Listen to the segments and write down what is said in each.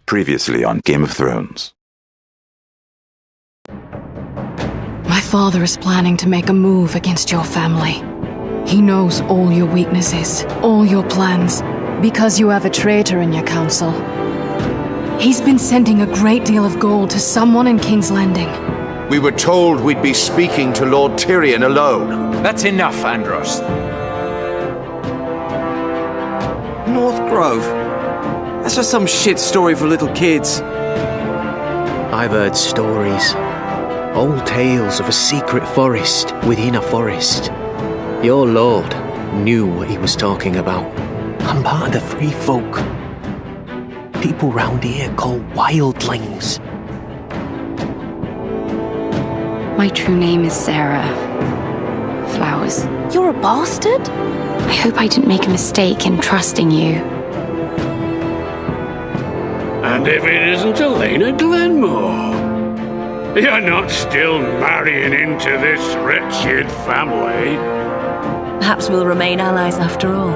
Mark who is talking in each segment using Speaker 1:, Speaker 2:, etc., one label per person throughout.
Speaker 1: Previously on Game of Thrones.
Speaker 2: My father is planning to make a move against your family. He knows all your weaknesses, all your plans, because you have a traitor in your council. He's been sending a great deal of gold to someone in King's Landing.
Speaker 3: We were told we'd be speaking to Lord Tyrion alone.
Speaker 4: That's enough, Andros.
Speaker 5: North Grove? That's just some shit story for little kids.
Speaker 6: I've heard stories. Old tales of a secret forest within a forest. Your lord knew what he was talking about. I'm part of the free folk. People round here call wildlings.
Speaker 7: My true name is Sarah Flowers.
Speaker 8: You're a bastard?
Speaker 7: I hope I didn't make a mistake in trusting you.
Speaker 9: And if it isn't Elena Glenmore, you're not still marrying into this wretched family.
Speaker 8: Perhaps we'll remain allies after all.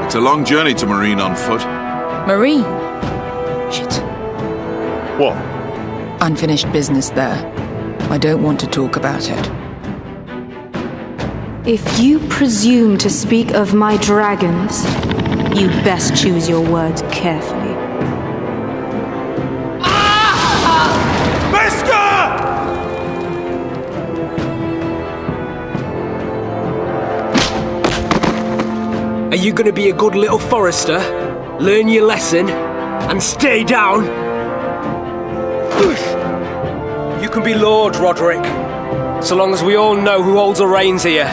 Speaker 3: It's a long journey to Marine on foot.
Speaker 10: Marine? Shit.
Speaker 3: What?
Speaker 10: Unfinished business there. I don't want to talk about it.
Speaker 8: If you presume to speak of my dragons, you best choose your words carefully.
Speaker 5: Are you gonna be a good little Forrester? Learn your lesson and stay down? You can be Lord, Roderick, so long as we all know who holds the reins here.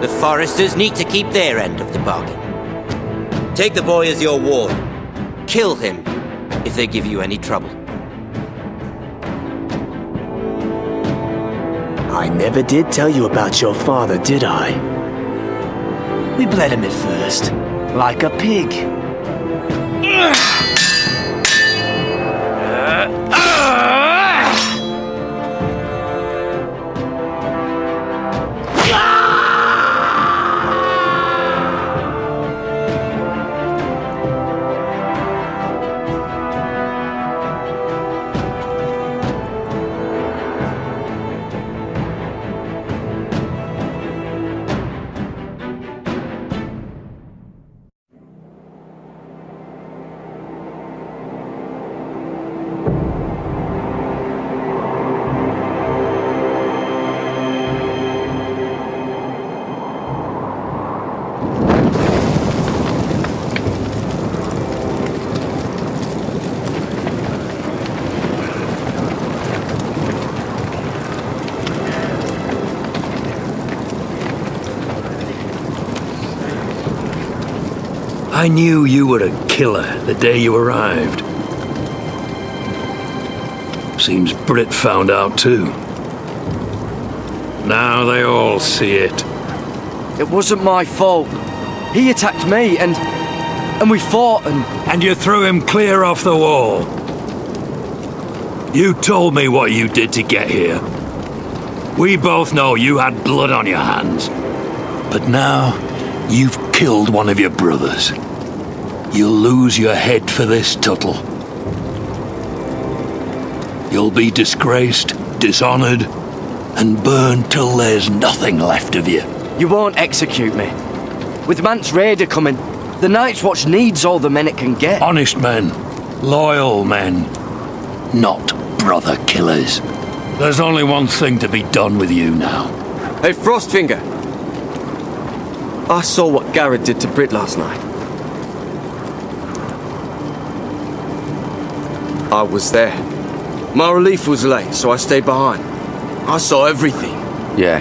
Speaker 11: The Forresters need to keep their end of the bargain. Take the boy as your ward. Kill him if they give you any trouble.
Speaker 6: I never did tell you about your father, did I? We bled him at first, like a pig.
Speaker 9: I knew you were a killer the day you arrived. Seems Britt found out too. Now they all see it.
Speaker 5: It wasn't my fault. He attacked me and we fought
Speaker 9: And you threw him clear off the wall. You told me what you did to get here. We both know you had blood on your hands. But now, you've killed one of your brothers. You'll lose your head for this, Tuttle. You'll be disgraced, dishonored, and burned till there's nothing left of you.
Speaker 5: You won't execute me. With Mance Raider coming, the Night's Watch needs all the men it can get.
Speaker 9: Honest men, loyal men, not brother killers. There's only one thing to be done with you now.
Speaker 5: Hey, Frostfinger. I saw what Garrett did to Britt last night. I was there. My relief was late, so I stayed behind. I saw everything.
Speaker 6: Yeah,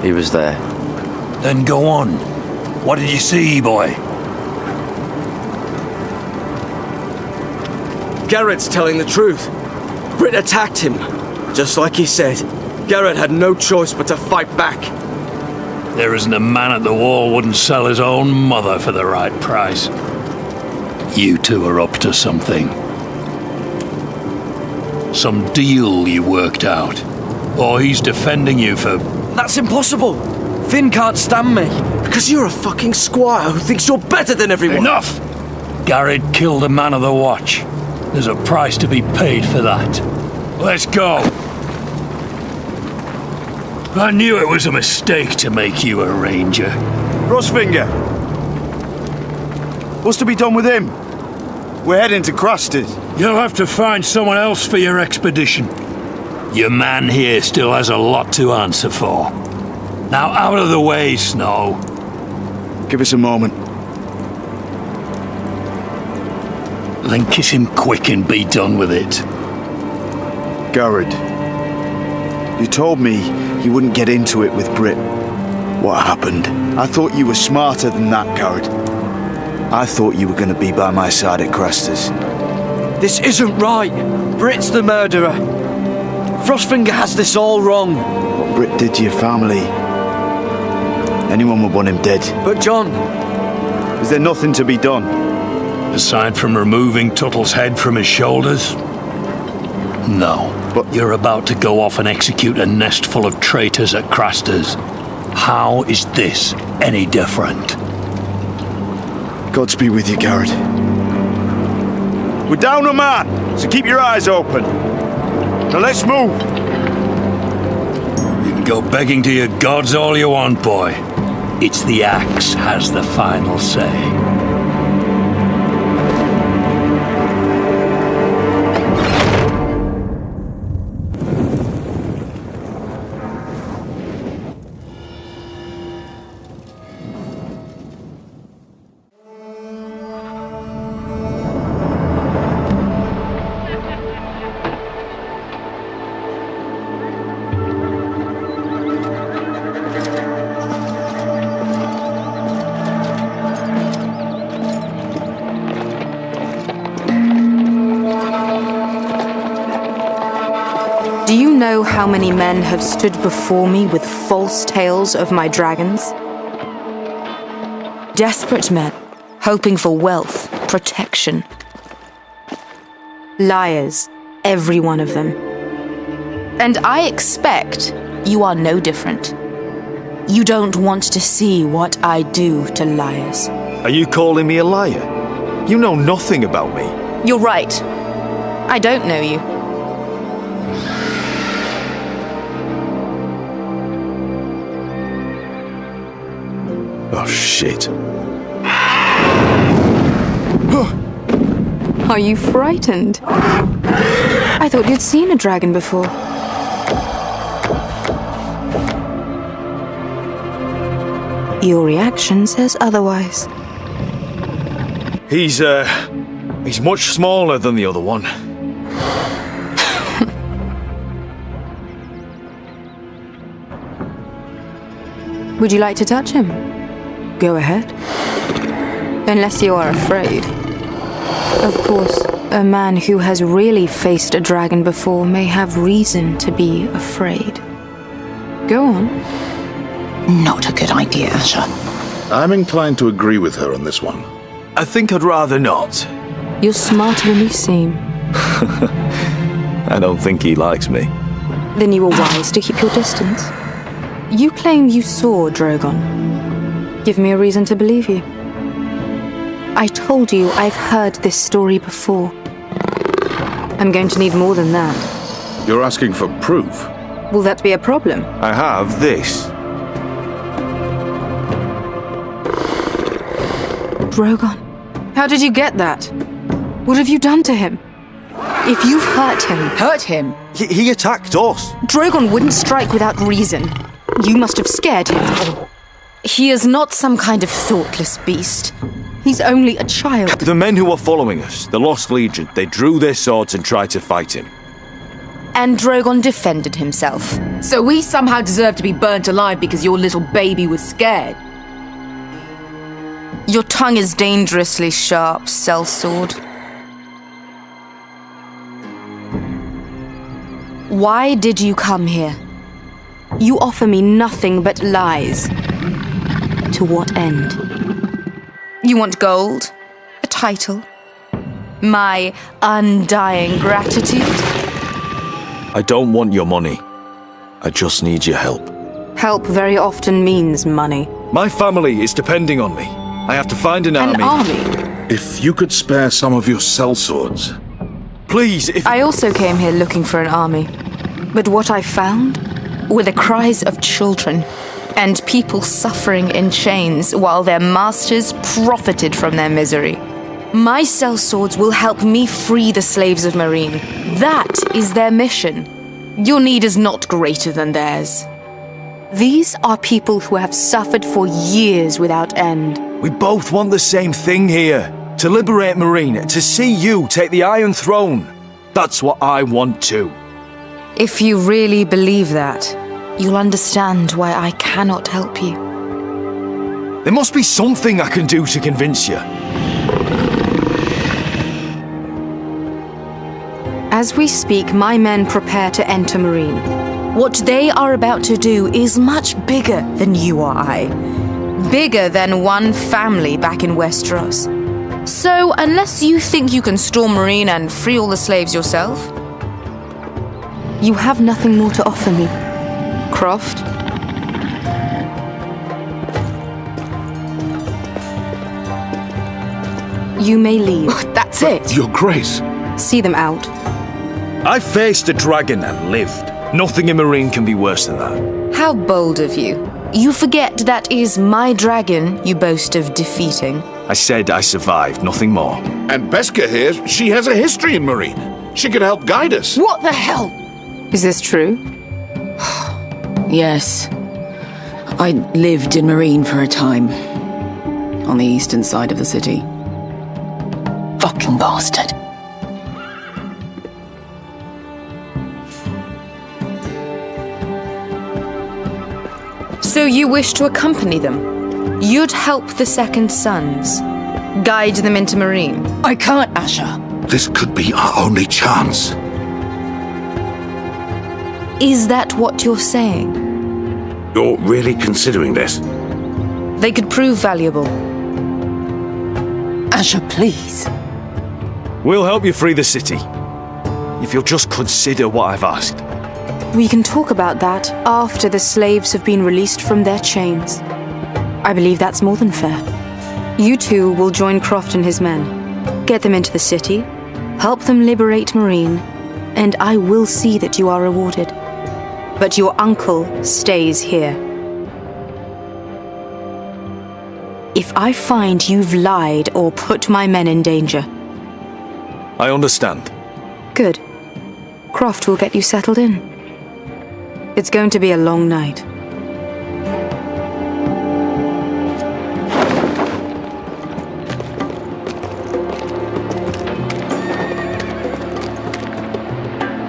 Speaker 6: he was there.
Speaker 9: Then go on. What did you see, boy?
Speaker 5: Garrett's telling the truth. Britt attacked him. Just like he said, Garrett had no choice but to fight back.
Speaker 9: There isn't a man at the wall wouldn't sell his own mother for the right price. You two are up to something. Some deal you worked out. Or he's defending you for...
Speaker 5: That's impossible! Finn can't stand me. Because you're a fucking squire who thinks you're better than everyone.
Speaker 9: Enough! Garrett killed a man of the watch. There's a price to be paid for that. Let's go. I knew it was a mistake to make you a ranger.
Speaker 4: Frostfinger! What's to be done with him? We're heading to Craster's.
Speaker 9: You'll have to find someone else for your expedition. Your man here still has a lot to answer for. Now out of the way, Snow.
Speaker 4: Give us a moment.
Speaker 9: Then kiss him quick and be done with it.
Speaker 4: Garrett, you told me you wouldn't get into it with Brit. What happened? I thought you were smarter than that, Garrett. I thought you were going to be by my side at Craster's.
Speaker 5: This isn't right. Brit's the murderer. Frostfinger has this all wrong.
Speaker 4: What Brit did to your family, anyone would want him dead.
Speaker 5: But John...
Speaker 4: Is there nothing to be done?
Speaker 9: Aside from removing Tuttle's head from his shoulders? No. But you're about to go off and execute a nest full of traitors at Craster's. How is this any different?
Speaker 4: Godspeed with you, Garrett. We're down a man, so keep your eyes open. Now let's move.
Speaker 9: You can go begging to your gods all you want, boy. It's the axe has the final say.
Speaker 8: Do you know how many men have stood before me with false tales of my dragons? Desperate men, hoping for wealth, protection. Liars, every one of them. And I expect you are no different. You don't want to see what I do to liars.
Speaker 3: Are you calling me a liar? You know nothing about me.
Speaker 8: You're right. I don't know you.
Speaker 3: Oh, shit.
Speaker 8: Are you frightened? I thought you'd seen a dragon before. Your reaction says otherwise.
Speaker 3: He's much smaller than the other one.
Speaker 8: Would you like to touch him? Go ahead. Unless you are afraid. Of course, a man who has really faced a dragon before may have reason to be afraid. Go on.
Speaker 12: Not a good idea, sir.
Speaker 1: I'm inclined to agree with her on this one.
Speaker 3: I think I'd rather not.
Speaker 8: You're smarter than you seem.
Speaker 3: I don't think he likes me.
Speaker 8: Then you were wise to keep your distance. You claim you saw Drogon. Give me a reason to believe you. I told you I've heard this story before. I'm going to need more than that.
Speaker 1: You're asking for proof?
Speaker 8: Will that be a problem?
Speaker 3: I have this.
Speaker 8: Drogon, how did you get that? What have you done to him? If you've hurt him...
Speaker 10: Hurt him?
Speaker 3: He attacked us.
Speaker 8: Drogon wouldn't strike without reason. You must have scared him. He is not some kind of thoughtless beast. He's only a child.
Speaker 3: The men who were following us, the Lost Legion, they drew their swords and tried to fight him.
Speaker 8: And Drogon defended himself.
Speaker 10: So we somehow deserve to be burnt alive because your little baby was scared?
Speaker 8: Your tongue is dangerously sharp, sellsword. Why did you come here? You offer me nothing but lies. To what end? You want gold? A title? My undying gratitude?
Speaker 3: I don't want your money. I just need your help.
Speaker 8: Help very often means money.
Speaker 3: My family is depending on me. I have to find an army.
Speaker 8: An army?
Speaker 1: If you could spare some of your sellswords.
Speaker 3: Please, if...
Speaker 8: I also came here looking for an army. But what I found were the cries of children and people suffering in chains while their masters profited from their misery. My sellswords will help me free the slaves of Meereen. That is their mission. Your need is not greater than theirs. These are people who have suffered for years without end.
Speaker 3: We both want the same thing here. To liberate Meereen, to see you take the Iron Throne. That's what I want too.
Speaker 8: If you really believe that, you'll understand why I cannot help you.
Speaker 3: There must be something I can do to convince you.
Speaker 8: As we speak, my men prepare to enter Meereen. What they are about to do is much bigger than you or I. Bigger than one family back in Westeros. So, unless you think you can storm Meereen and free all the slaves yourself, you have nothing more to offer me, Croft. You may leave.
Speaker 10: That's it.
Speaker 1: Your Grace.
Speaker 8: See them out.
Speaker 3: I faced a dragon and lived. Nothing in Meereen can be worse than that.
Speaker 8: How bold of you. You forget that is my dragon you boast of defeating.
Speaker 3: I said I survived, nothing more.
Speaker 1: And Beskha here, she has a history in Meereen. She could help guide us.
Speaker 10: What the hell?
Speaker 8: Is this true?
Speaker 10: Yes. I lived in Meereen for a time. On the eastern side of the city.
Speaker 12: Fucking bastard.
Speaker 8: So you wish to accompany them? You'd help the Second Sons? Guide them into Meereen?
Speaker 10: I can't, Asher.
Speaker 1: This could be our only chance.
Speaker 8: Is that what you're saying?
Speaker 1: You're really considering this?
Speaker 8: They could prove valuable.
Speaker 10: Asher, please.
Speaker 3: We'll help you free the city. If you'll just consider what I've asked.
Speaker 8: We can talk about that after the slaves have been released from their chains. I believe that's more than fair. You two will join Croft and his men. Get them into the city, help them liberate Meereen, and I will see that you are rewarded. But your uncle stays here. If I find you've lied or put my men in danger...
Speaker 3: I understand.
Speaker 8: Good. Croft will get you settled in. It's going to be a long night.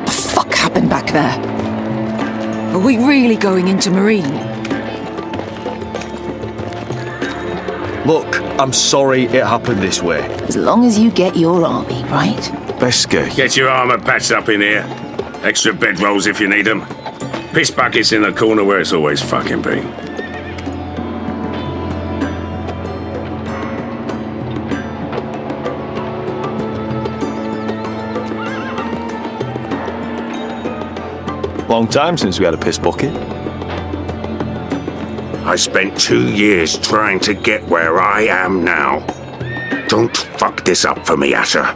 Speaker 10: What the fuck happened back there? Are we really going into Meereen?
Speaker 3: Look, I'm sorry it happened this way.
Speaker 12: As long as you get your army, right?
Speaker 3: Beskha.
Speaker 13: Get your armor patched up in here. Extra bedrolls if you need them. Piss buckets in the corner where it's always fucking been.
Speaker 3: Long time since we had a piss bucket.
Speaker 13: I spent 2 years trying to get where I am now. Don't fuck this up for me, Asher.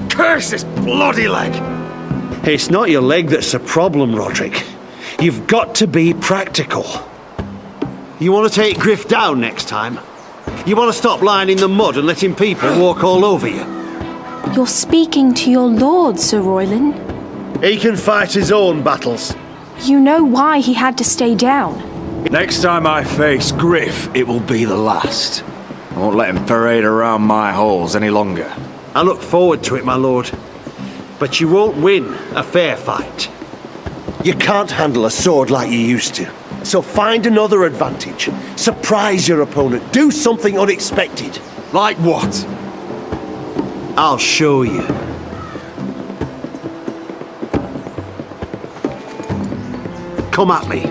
Speaker 13: Curse this bloody leg!
Speaker 14: It's not your leg that's the problem, Roderick. You've got to be practical. You want to take Griff down next time? You want to stop lying in the mud and letting people walk all over you?
Speaker 15: You're speaking to your lord, Sir Royland.
Speaker 14: He can fight his own battles.
Speaker 15: You know why he had to stay down.
Speaker 3: Next time I face Griff, it will be the last. I won't let him parade around my halls any longer.
Speaker 14: I look forward to it, my lord. But you won't win a fair fight. You can't handle a sword like you used to. So find another advantage. Surprise your opponent. Do something unexpected.
Speaker 3: Like what?
Speaker 14: I'll show you. come at me.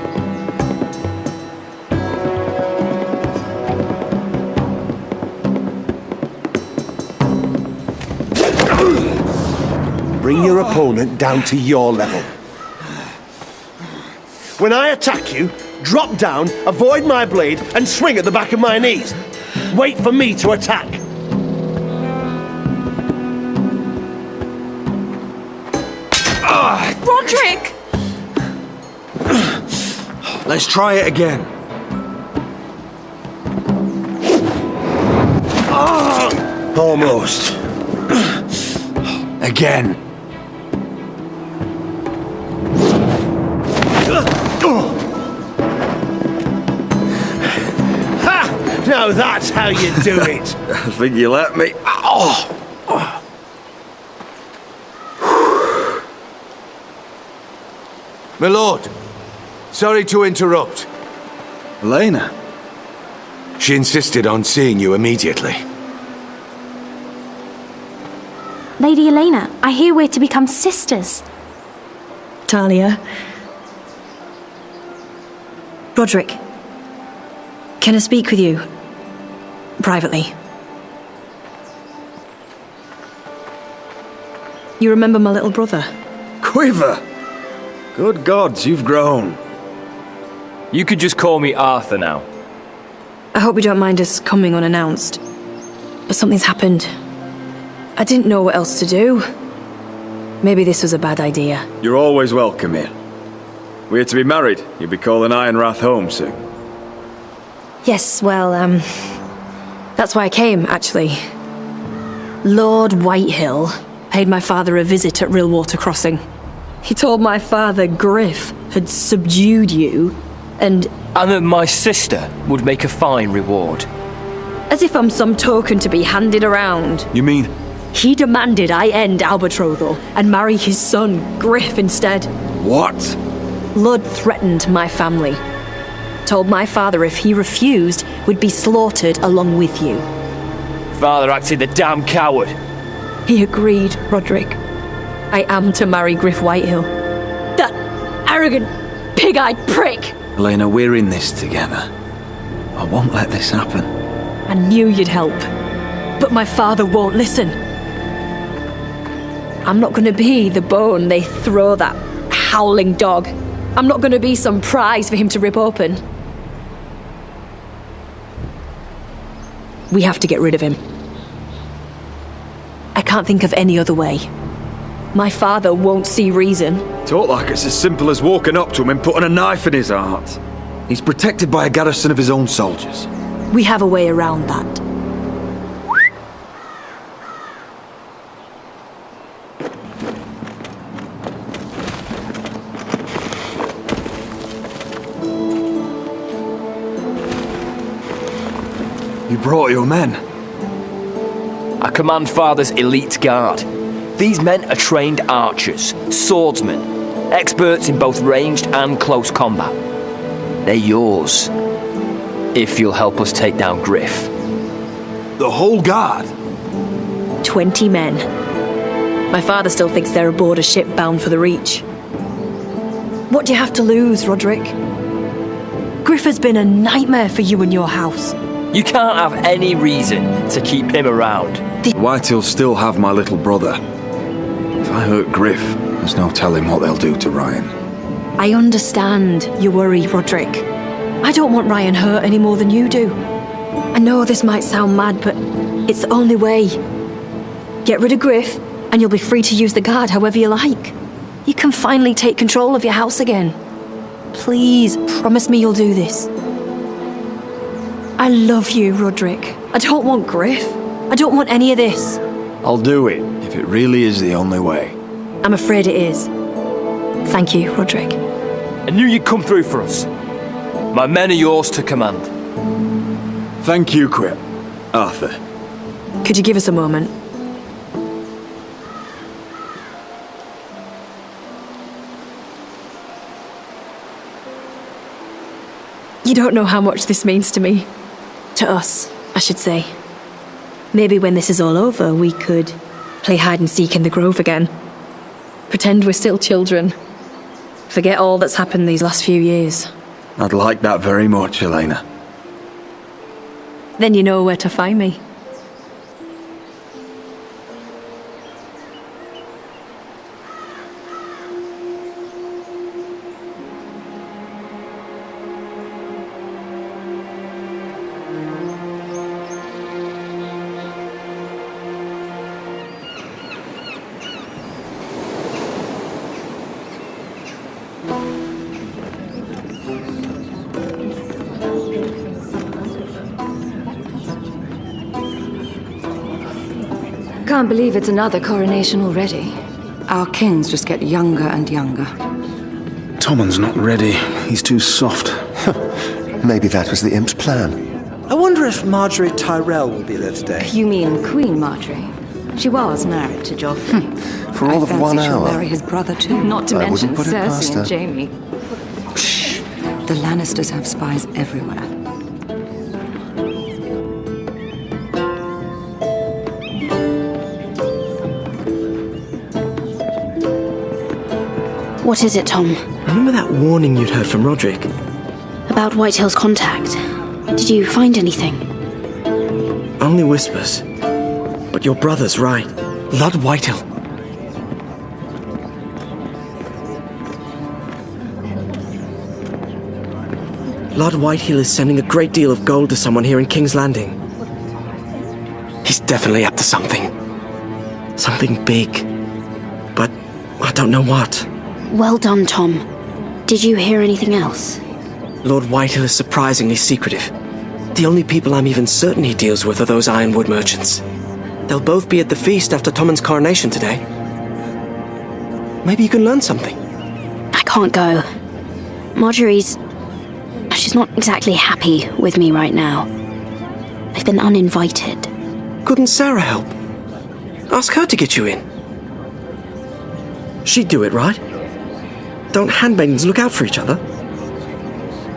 Speaker 14: Bring your opponent down to your level. When I attack you, drop down, avoid my blade, and swing at the back of my knees. Wait for me to attack.
Speaker 15: Roderick!
Speaker 3: Let's try it again.
Speaker 14: Almost.
Speaker 3: Again.
Speaker 14: Ha! Now that's how you do it.
Speaker 3: I think you let me. My lord, sorry to interrupt.
Speaker 16: Elena?
Speaker 3: She insisted on seeing you immediately.
Speaker 15: Lady Elena, I hear we're to become sisters.
Speaker 17: Talia. Roderick. Can I speak with you? Privately. You remember my little brother?
Speaker 16: Quiver! Good gods, you've grown.
Speaker 18: You could just call me Arthur now.
Speaker 17: I hope you don't mind us coming unannounced. But something's happened. I didn't know what else to do. Maybe this was a bad idea.
Speaker 16: You're always welcome here. We're to be married. You'll be calling Ironrath home soon.
Speaker 17: Yes, well, that's why I came, actually. Lord Whitehill paid my father a visit at Rillwater Crossing. He told my father Griff had subdued you, and
Speaker 18: that my sister would make a fine reward.
Speaker 17: As if I'm some token to be handed around.
Speaker 16: You mean?
Speaker 17: He demanded I end our betrothal and marry his son, Griff, instead.
Speaker 16: What?
Speaker 17: Lord threatened my family. Told my father if he refused, we'd be slaughtered along with you.
Speaker 18: Father acted the damn coward.
Speaker 17: He agreed, Roderick. I am to marry Griff Whitehill. That arrogant, pig-eyed prick!
Speaker 16: Elena, we're in this together. I won't let this happen.
Speaker 17: I knew you'd help. But my father won't listen. I'm not gonna be the bone they throw that howling dog. I'm not gonna be some prize for him to rip open. We have to get rid of him. I can't think of any other way. My father won't see reason.
Speaker 16: Talk like it's as simple as walking up to him and putting a knife in his heart. He's protected by a garrison of his own soldiers.
Speaker 17: We have a way around that.
Speaker 16: You brought your men.
Speaker 18: I command Father's elite guard. These men are trained archers, swordsmen, experts in both ranged and close combat. They're yours, if you'll help us take down Griff.
Speaker 16: The whole guard?
Speaker 17: 20 men. My father still thinks they're aboard a ship bound for the Reach. What do you have to lose, Roderick? Griff has been a nightmare for you and your house.
Speaker 18: You can't have any reason to keep him around.
Speaker 16: Whitehill'll still have my little brother. If I hurt Griff, there's no telling what they'll do to Ryan.
Speaker 17: I understand your worry, Roderick. I don't want Ryan hurt any more than you do. I know this might sound mad, but it's the only way. Get rid of Griff, and you'll be free to use the guard however you like. You can finally take control of your house again. Please, promise me you'll do this. I love you, Roderick. I don't want Griff. I don't want any of this.
Speaker 16: I'll do it, if it really is the only way.
Speaker 17: I'm afraid it is. Thank you, Roderick.
Speaker 18: I knew you'd come through for us. My men are yours to command.
Speaker 16: Thank you, Quip. Arthur.
Speaker 17: Could you give us a moment? You don't know how much this means to me. To us, I should say. Maybe when this is all over, we could play hide and seek in the grove again. Pretend we're still children. Forget all that's happened these last few years.
Speaker 16: I'd like that very much, Elena.
Speaker 17: Then you know where to find me.
Speaker 8: Can't believe it's another coronation already. Our kings just get younger and younger.
Speaker 19: Tommen's not ready. He's too soft.
Speaker 20: Maybe that was the imp's plan.
Speaker 5: I wonder if Marjorie Tyrell will be there today.
Speaker 8: You mean Queen Marjorie? She was married to Joffrey.
Speaker 20: For all of 1
Speaker 8: She'll
Speaker 20: hour.
Speaker 8: marry his brother too. Not to
Speaker 20: I
Speaker 8: mention
Speaker 20: wouldn't put it past
Speaker 8: Cersei
Speaker 20: her.
Speaker 8: and Jaime. Shh. The Lannisters have spies everywhere.
Speaker 7: What is it, Tom?
Speaker 5: Remember that warning you'd heard from Roderick?
Speaker 7: About Whitehill's contact. Did you find anything?
Speaker 5: Only whispers. But your brother's right. Lord Whitehill. Lord Whitehill is sending a great deal of gold to someone here in King's Landing. He's definitely up to something. Something big. But I don't know what.
Speaker 7: Well done, Tom. Did you hear anything else?
Speaker 5: Lord Whitehill is surprisingly secretive. The only people I'm even certain he deals with are those ironwood merchants. They'll both be at the feast after Tommen's coronation today. Maybe you can learn something.
Speaker 7: I can't go. She's not exactly happy with me right now. I've been uninvited.
Speaker 5: Couldn't Sarah help? Ask her to get you in. She'd do it, right? Don't handmaidens look out for each other?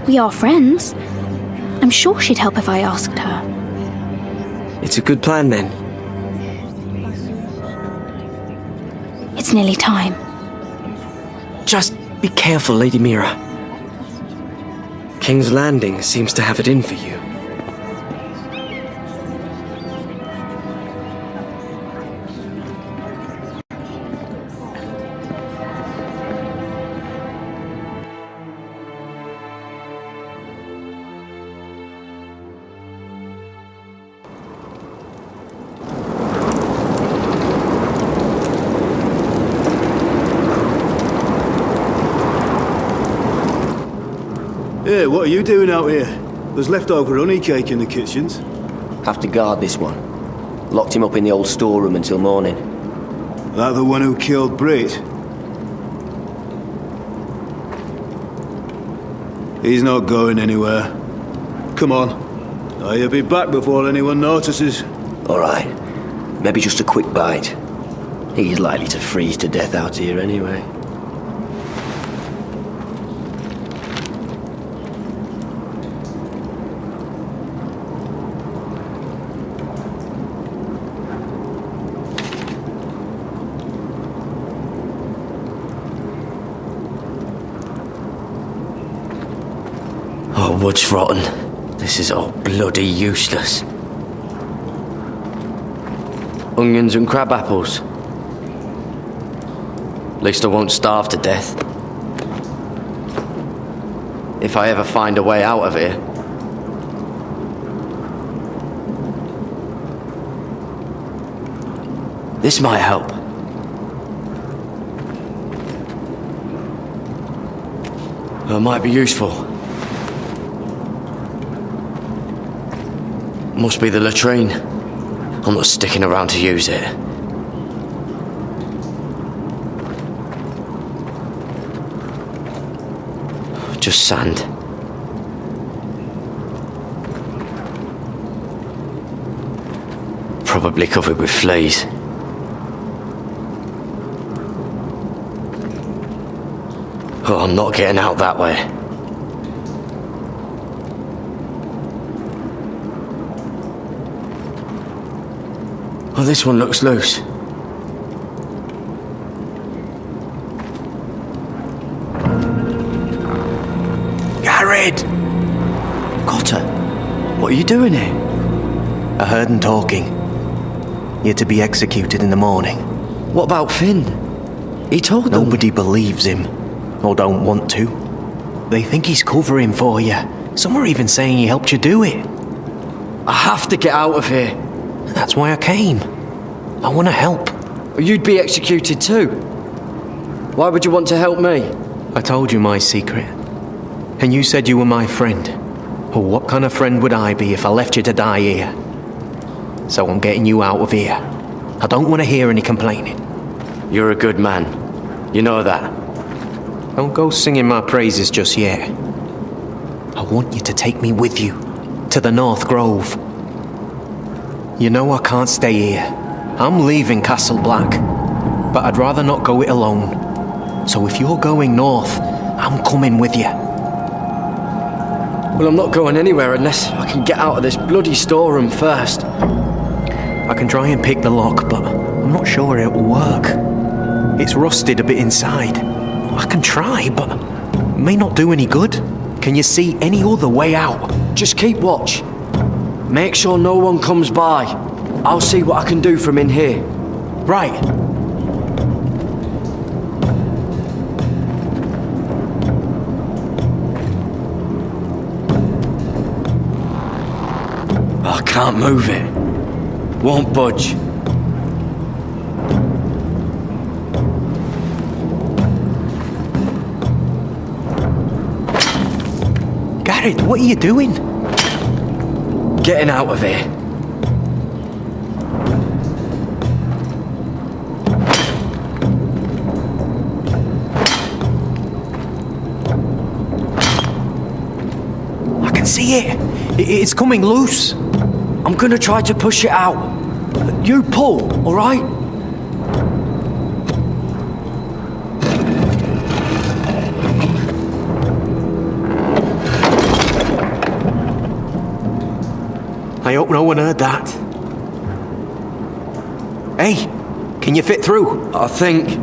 Speaker 7: We are friends. I'm sure she'd help if I asked her.
Speaker 5: It's a good plan, then.
Speaker 7: It's nearly time.
Speaker 5: Just be careful, Lady Mira. King's Landing seems to have it in for you.
Speaker 21: Hey, what are you doing out here? There's leftover honey cake in the kitchens.
Speaker 22: Have to guard this one. Locked him up in the old storeroom until morning.
Speaker 21: That the one who killed Brit? He's not going anywhere. Come on. I'll be back before anyone notices.
Speaker 22: All right. Maybe just a quick bite. He's likely to freeze to death out here anyway. Oh, wood's rotten. This is all bloody useless. Onions and crab apples. At least I won't starve to death. If I ever find a way out of here. This might help. It might be useful. Must be the latrine. I'm not sticking around to use it. Just sand. Probably covered with fleas. Oh, I'm not getting out that way. Oh, this one looks loose.
Speaker 3: Garrett!
Speaker 6: Cotter, what are you doing here? I heard him talking. You're to be executed in the morning.
Speaker 5: What about Finn? He told them.
Speaker 6: Nobody believes him, or don't want to. They think he's covering for you. Some are even saying he helped you do it.
Speaker 5: I have to get out of here.
Speaker 6: That's why I came. I want to help.
Speaker 5: You'd be executed too. Why would you want to help me?
Speaker 6: I told you my secret. And you said you were my friend. Well, what kind of friend would I be if I left you to die here? So I'm getting you out of here. I don't want to hear any complaining.
Speaker 5: You're a good man. You know that.
Speaker 6: Don't go singing my praises just yet. I want you to take me with you to the North Grove. You know I can't stay here. I'm leaving Castle Black, but I'd rather not go it alone. So if you're going north, I'm coming with you.
Speaker 5: Well, I'm not going anywhere unless I can get out of this bloody storeroom first.
Speaker 6: I can try and pick the lock, but I'm not sure it will work. It's rusted a bit inside. I can try, but it may not do any good. Can you see any other way out?
Speaker 5: Just keep watch. Make sure no one comes by. I'll see what I can do from in here.
Speaker 6: Right.
Speaker 5: I can't move it. Won't budge.
Speaker 6: Garrett, what are you doing?
Speaker 5: Getting out of here.
Speaker 6: I can see it. It's coming loose.
Speaker 5: I'm gonna try to push it out. You pull, all right?
Speaker 6: I hope no one heard that. Hey, can you fit through?
Speaker 5: I think.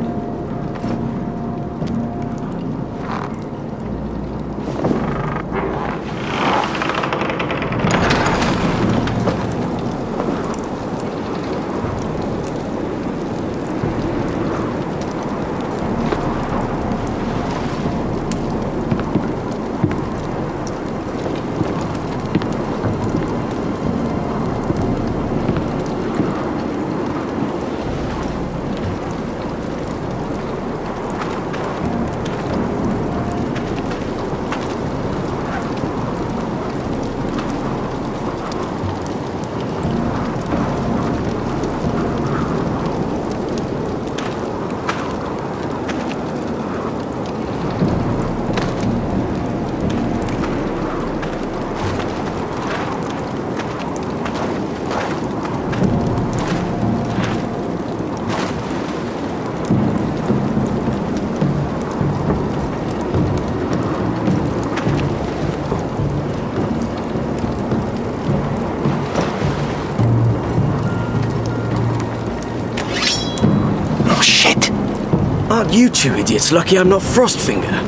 Speaker 5: Aren't you two idiots lucky I'm not Frostfinger?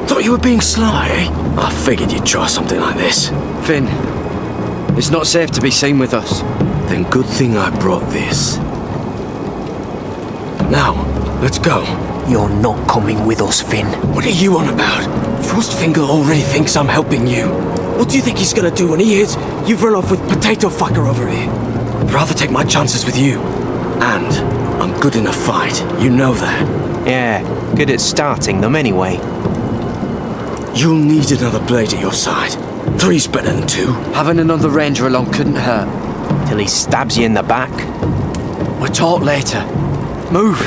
Speaker 5: Thought you were being sly, eh? I figured you'd try something like this. Finn, it's not safe to be seen with us. Then good thing I brought this. Now, let's go.
Speaker 6: You're not coming with us, Finn.
Speaker 5: What are you on about? Frostfinger already thinks I'm helping you. What do you think he's gonna do when he hears you've run off with Potato Fucker over here? I'd rather take my chances with you. And I'm good in a fight, you know that.
Speaker 6: Yeah, good at starting them anyway.
Speaker 5: You'll need another blade at your side. 3's better than 2. Having another ranger along couldn't hurt.
Speaker 6: Till he stabs you in the back.
Speaker 5: We'll talk later. Move.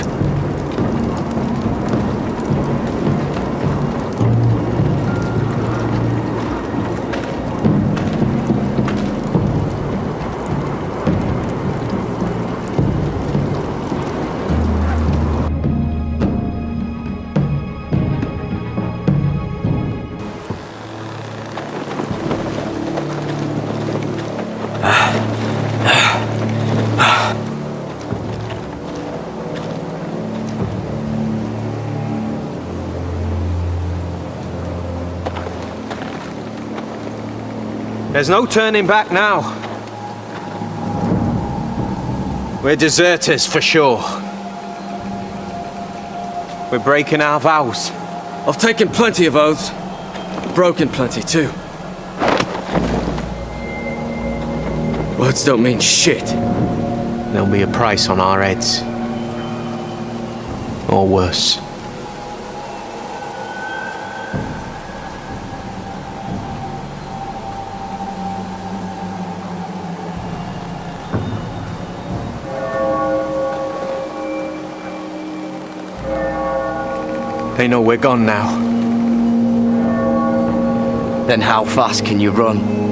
Speaker 6: There's no turning back now. We're deserters for sure. We're breaking our vows.
Speaker 5: I've taken plenty of oaths. Broken plenty too. Words don't mean shit.
Speaker 6: There'll be a price on our heads. Or worse. They know we're gone now.
Speaker 18: Then how fast can you run?